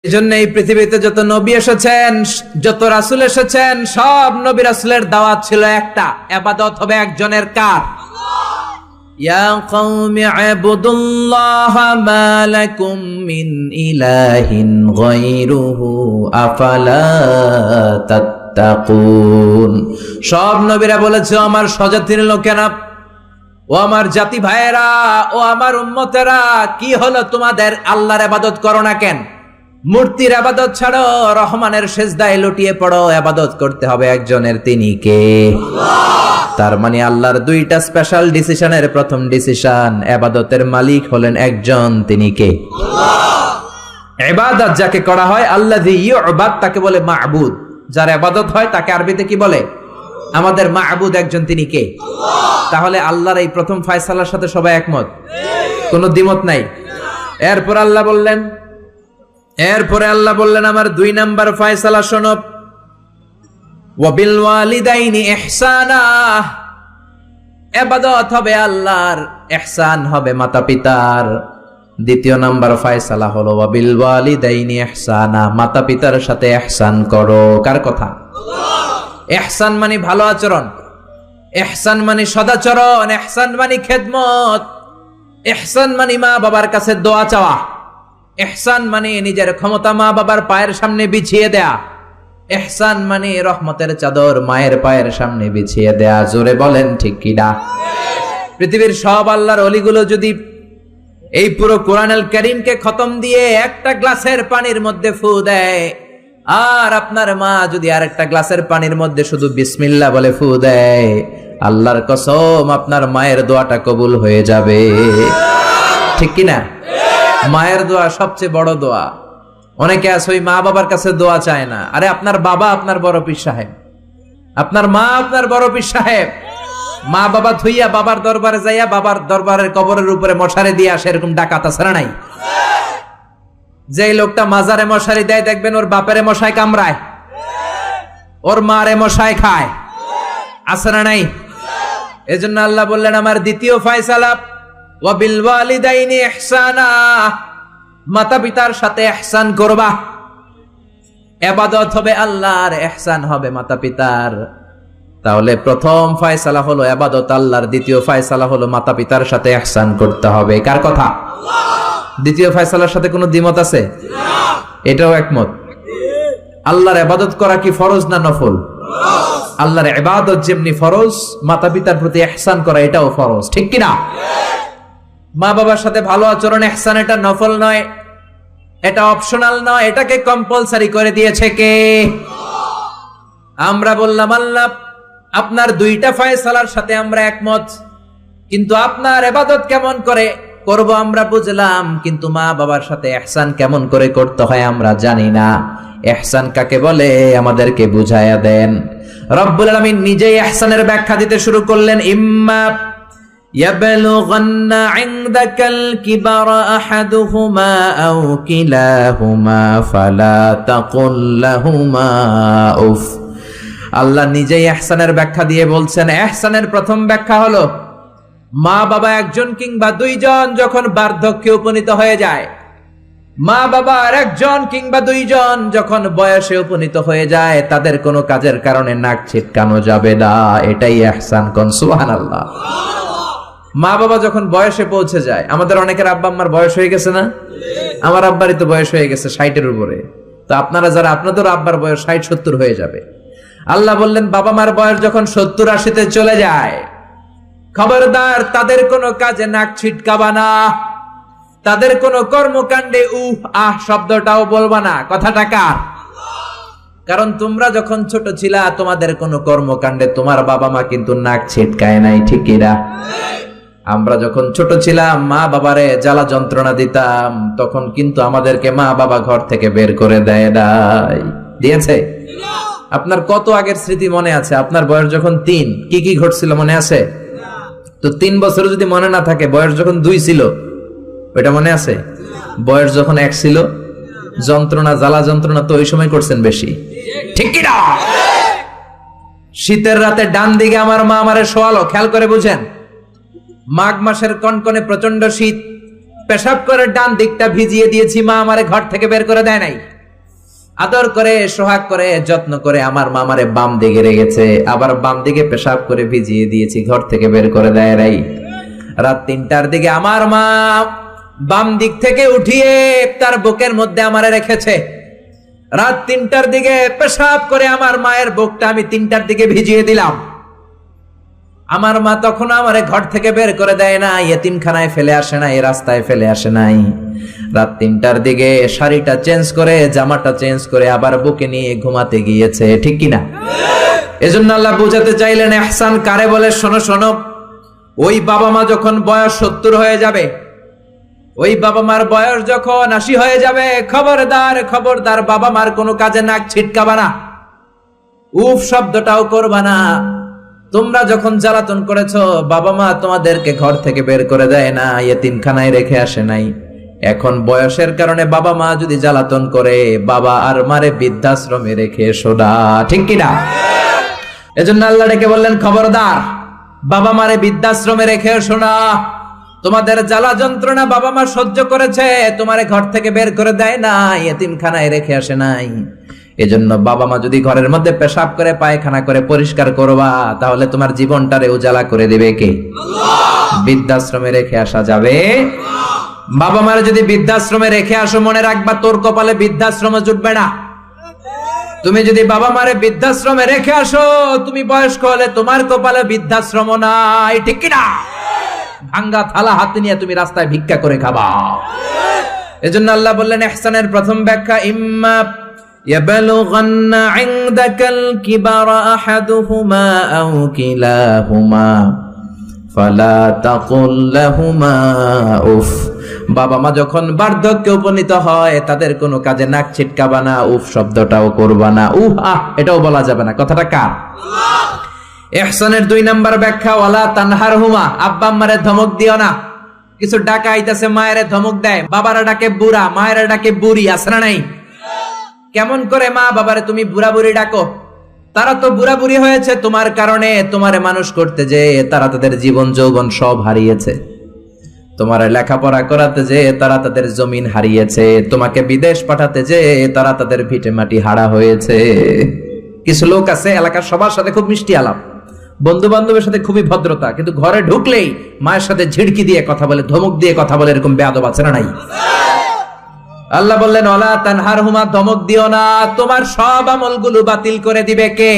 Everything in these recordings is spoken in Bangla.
এজন্য এই পৃথিবীতে যত নবী এসেছেন, যত রাসূল এসেছেন, সব নবী রাসূলের দাওয়াত ছিল একটা, ইবাদত হবে একজনের। কার? ইয়া কওমি ইবুদুল্লাহা মা লাকুম মিন ইলাহিন গায়রুহু আফালা তাত্তাকুন। সব নবীরা বলেছে, আমার স্বজাতির লোকেরা, ও আমার জাতি ভাইয়েরা, ও আমার উম্মতেরা, কি হলো তোমাদের? আল্লাহর ইবাদত করো না কেন? মূর্তির ইবাদত ছাড়ো, রহমানের সিজদায় লুটিয়ে পড়ো। ইবাদত করতে হবে একজনের, তিনি কে? আল্লাহ। তার মানে আল্লাহর দুইটা স্পেশাল ডিসিশনের প্রথম ডিসিশন, ইবাদতের মালিক হলেন একজন, তিনি কে? আল্লাহ। ইবাদত যাকে করা হয়, আল্লাযী ইউবাদ, তাকে বলে মা'বুদ। যার ইবাদত হয় তাকে আরবিতে কি বলে? আমাদের মা'বুদ একজন, তিনি কে? আল্লাহ। তাহলে আল্লাহর এই প্রথম ফয়সালার সাথে সবাই একমত, কোনো দ্বিমত নাই। এরপরে আল্লাহ বললেন আমার 2 নাম্বার ফয়সালা শোনো, ওয়াবিল ওয়ালিদাইনি ইহসানা। ইবাদত হবে আল্লাহর, ইহসান হবে মাতা-পিতার। 2 নাম্বার ফয়সালা হলো ওয়াবিল ওয়ালিদাইনি ইহসানা, মাতা-পিতার সাথে ইহসান করো। কার কথা? আল্লাহ। ইহসান মানে ভালো আচরণ, ইহসান মানে সদাচরণ, ইহসান মানে খেদমত, ইহসান মানে মা বাবার কাছে দোয়া চাওয়া, ইহসান মানে নিজের ক্ষমতা মা বাবার পায়ের সামনে বিছিয়ে দেয়া, ইহসান মানে রহমতের চাদর মায়ের পায়ের সামনে বিছিয়ে দেয়া। জোরে বলেন ঠিক কি না? পৃথিবীর সব আল্লাহর ওলিগুলো যদি এই পুরো কোরআনুল কারীমকে খতম দিয়ে একটা গ্লাসের পানির মধ্যে ফু দেয়, আর আপনার মা যদি আরেকটা গ্লাসের পানির মধ্যে শুধু বিসমিল্লাহ বলে ফু দেয়, আল্লাহর কসম আপনার মায়ের দোয়াটা কবুল হয়ে যাবে। ঠিক কি না? মায়ের দোয়া সবচেয়ে বড় দোয়া। অনেকে আছে ওই মা বাবার কাছে দোয়া চায় না। আরে আপনার বাবা আপনার বড় পীর সাহেব, আপনার মা আপনার বড় পীর সাহেব। মা বাবা থুইয়া বাবার দরবারে যাইয়া বাবার দরবারের কবরের উপরে মশারি দিয়ে আসে, এরকম ডাকাত আছে না নাই? যে লোকটা মাজারে মশারি দেয়, দেখবেন ওর বাপেরে মশাই কামড়ায়, ওর মারে মশাই খায়, আছে না নাই? এজন্য আল্লাহ বললেন আমার দ্বিতীয় ফয়সালা, ওয়াবিল ওয়ালিদাইনি ইহসানা, মাতা পিতার সাথে ইহসান করবা। ইবাদত হবে আল্লাহর, ইহসান হবে মাতা পিতার। তাহলে প্রথম ফয়সালা হলো ইবাদত আল্লাহর, দ্বিতীয় ফয়সালা হলো মাতা পিতার সাথে ইহসান করতে হবে। কার কথা? আল্লাহ। দ্বিতীয় ফয়সালার সাথে কোনো দ্বিমত আছে? না। এটাও একমত। আল্লাহর ইবাদত করা কি ফরজ না নফল? ফরজ। আল্লাহর ইবাদত যেমনি ফরজ, মাতা পিতার প্রতি ইহসান করা এটাও ফরজ। ঠিক কি না? মা বাবার সাথে ভালো আচরণ, ইহসান, এটা নফল নয়, এটা অপশনাল নয়, এটাকে কম্পালসারি করে দিয়েছে কে? আমরা বললাম আল্লাহ আপনার 2টা ফয়সালার সাথে আমরা একমত, কিন্তু আপনার ইবাদত কেমন করে করব আমরা বুঝলাম, কিন্তু মা বাবার সাথে ইহসান কেমন করে করতে হয় আমরা জানি না। ইহসান কাকে বলে আমাদেরকে বুঝায়া দেন। রব্বুল আলামিন নিজেই ইহসানের ব্যাখ্যা দিতে শুরু করলেন, ইম্মা يبلغن عندك الكبر أحدهما أو كلاهما فلا تقل لهما أف। আল্লাহ নিজেই ইহসানের ব্যাখ্যা দিয়ে বলছেন, ইহসানের প্রথম ব্যাখ্যা হলো মা বাবা একজন কিংবা 2 জন যখন বার্ধক্যে উপনীত হয়ে যায়, মা বাবার 1 জন কিংবা 2 জন যখন বয়সে উপনীত হয়ে যায়, তাদের কোনো কাজের কারণে নাক ছিটকানো যাবে না। এটাই ইহসান। কোন সুবহানাল্লাহ। মা বাবা যখন বয়সে পৌঁছে যায়, আমাদের অনেকের আব্বা আম্মার বয়স হয়ে গেছে না? আমার আব্বারই তো বয়স হয়ে গেছে 60-এর উপরে। তো আপনারা যারা, আপনাদের আব্বার বয়স 60-70 হয়ে যাবে। আল্লাহ বললেন বাবা মার বয়স যখন 70-80-তে চলে যায়, খবরদার তাদের কোনো কাজে নাক ছিটকাবা না, তাদের কোনো কর্মকাণ্ডে শব্দটাও বলবা না। কথাটা কার? কারণ তোমরা যখন ছোট ছিলা, তোমাদের কোনো কর্মকাণ্ডে তোমার বাবা মা কিন্তু নাক ছিটকায় নাই। ঠিক কিনা? আমরা যখন ছোট ছিলাম, মা বাবারে জ্বালা যন্ত্রণা দিতাম, তখন কিন্তু আমাদেরকে মা বাবা ঘর থেকে বের করে দেয় নাই। দিয়েছে? আপনার কত আগের স্মৃতি মনে আছে? আপনার বয়স যখন 3, কি কি ঘটছিল মনে আছে? তো 3 বছর যদি মনে না থাকে, বয়স যখন 2 ছিল ওইটা মনে আছে? বয়স যখন 1 ছিল, যন্ত্রণা, জ্বালা যন্ত্রণা তো ওই সময় করছেন বেশি। ঠিক কি না? শীতের রাতে ডান দিকে আমার মা আমারে শোয়ালো, খেয়াল করে বুঝেন। মাঘ মাসের কনকনে প্রচন্ড শীত, পেশাব করে ডান দিকটা ভিজিয়ে দিয়েছি, মা আমারে ঘর থেকে বের করে দেয় নাই। আদর করে, সোহাগ করে, যত্ন করে আমার মা আমারে বাম দিকে রেখেছে, আবার বাম দিকে পেশাব করে ভিজিয়ে দিয়েছি, ঘর থেকে বের করে দেয় নাই। রাত 3টার দিকে আমার মা বাম দিক থেকে উঠিয়ে তার বুকের মধ্যে আমারে রেখেছে। রাত 3টার দিকে পেশাব করে আমার মায়ের বুকটা আমি 3টার দিকে ভিজিয়ে দিলাম। আমার মা তখন আমারে ঘর থেকে বের করে দেয় না, ইয়েতিমখানায় ফেলে আসে নাই, রাস্তায় ফেলে আসে নাই। রাত 3টার দিকে শাড়িটা চেঞ্জ করে, জামাটা চেঞ্জ করে আবার বুকে নিয়ে ঘুমাতে গিয়েছে, ঠিক কিনা? এজন্য আল্লাহ বুঝাতে চাইলেন ইহসান কারে বলে। শোনো শোনো, ওই বাবা মা যখন বয়স 70 হয়ে যাবে, ওই বাবা মার বয়স যখন 80 হয়ে যাবে, খবরদার খবরদার বাবা মার কোনো কাজে নাক ছিটকাবা না, উফ শব্দটাও করবা না। তোমরা যখন জ্বালাতন করেছো, বাবা মা তোমাদেরকে ঘর থেকে বের করে দেয় না, ইয়েতিমখানায় রেখে আসে নাই। এখন বয়সের কারণে বাবা মা যদি জ্বালাতন করে, বাবা আর মারে বৃদ্ধাশ্রমে রেখে এসো না, ঠিক কিনা? এজন্য আল্লাহ ডেকে বললেন খবরদার বাবা মারে বৃদ্ধাশ্রমে রেখে এসো না। তোমাদের জ্বালা যন্ত্রণা বাবা মা সহ্য করেছে, তোমারে ঘর থেকে বের করে দেয় না, ইয়েতিমখানায় রেখে আসে নাই। এজন্য বাবা মা যদি ঘরের মধ্যে পেশাব করে, পায়খানা করে পরিষ্কার করবা, তাহলে তোমার জীবনটারে উজালা করে দিবে কে? বৃদ্ধাশ্রমে রেখে আসা যাবে? বাবা মারে যদি বৃদ্ধাশ্রমে রেখে আসো, মনে রাখবা তোর কপালে বৃদ্ধাশ্রম জুটবে না। তুমি যদি বাবা মারে বৃদ্ধাশ্রমে রেখে আসো, তুমি বয়স্ক হলে তোমার কপালে বৃদ্ধাশ্রম নাই, ঠিক কিনা? ভাঙ্গা থালা হাতে নিয়ে তুমি রাস্তায় ভিক্ষা করে খাবা। এজন্য আল্লাহ বললেন ইহসানের প্রথম ব্যাখ্যা, ইম্মা ইয়াবলুগান্না ইনদাকাল কিবারা আহাদুহুমা আও কিলাহুমা ফালা তাকুল লাহুমা উফ। বাবা মা যখন বার্ধক্যে উপনীত হয়, তাদের কোনো কাজে নাক ছিটকাবা না, উফ শব্দটাও করবা না, উহ আহ এটাও বলা যাবে না। কথাটা কার? ইহসানের 2 নাম্বার ব্যাখ্যা, ওয়ালা তানহারহুমা, আব্বা আম্মারে ধমক দিও না। কিছু ডাকা আইতাছে, মায়েরে ধমক দেয়, বাবারা ডাকে বুড়া, মায়েরা ডাকে বুড়ি, আছে না নাই? কেমন করে মা বাবারে তুমি বুড়া বুড়ি ডাকো? তারা তো বুড়া বুড়ি হয়েছে তোমার কারণে। তোমারে মানুষ করতে যে তারা তাদের জীবন যৌবন সব হারিয়েছে, তোমারে লেখাপড়া করাতে যে তারা তাদের জমিন হারিয়েছে, তোমাকে বিদেশ পাঠাতে যে তারা তাদের ভিটে মাটি হারা হয়েছে। কিছু লোক আছে এলাকার সবার সাথে খুব মিষ্টি আলাপ, বন্ধু বান্ধবের সাথে খুবই ভদ্রতা, কিন্তু ঘরে ঢুকলেই মায়ের সাথে ঝিড়কি দিয়ে কথা বলে, ধমক দিয়ে কথা বলে, এরকম বেয়াদব আছে না নাই? আল্লাহ বললেন ওয়ালা তানহারহুমা, ধমক দিও না, তোমার সব আমলগুলো বাতিল করে দিবে কে?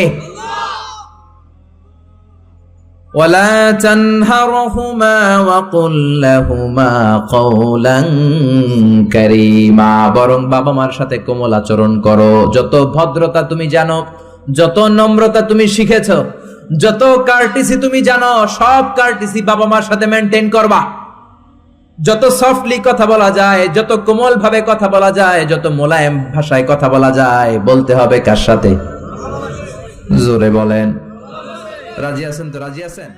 ওয়ালা তানহারহুমা ওয়া কুল লাহুমা কওলান কারীমা, বরং বাবা মার সাথে কোমল আচরণ করো। যত ভদ্রতা তুমি জানো, যত নম্রতা তুমি শিখেছো, যত কার্টিসি তুমি জানো, সব কার্টিসি বাবা মার সাথে মেইনটেইন করবা। যত সফটলি কথা বলা যায়, যত কোমল ভাবে কথা বলা যায়, যত মোলায়েম ভাষায় কথা বলা যায়, বলতে হবে কার সাথে? জোরে বলেন। রাজি আছেন তো? রাজি আছেন?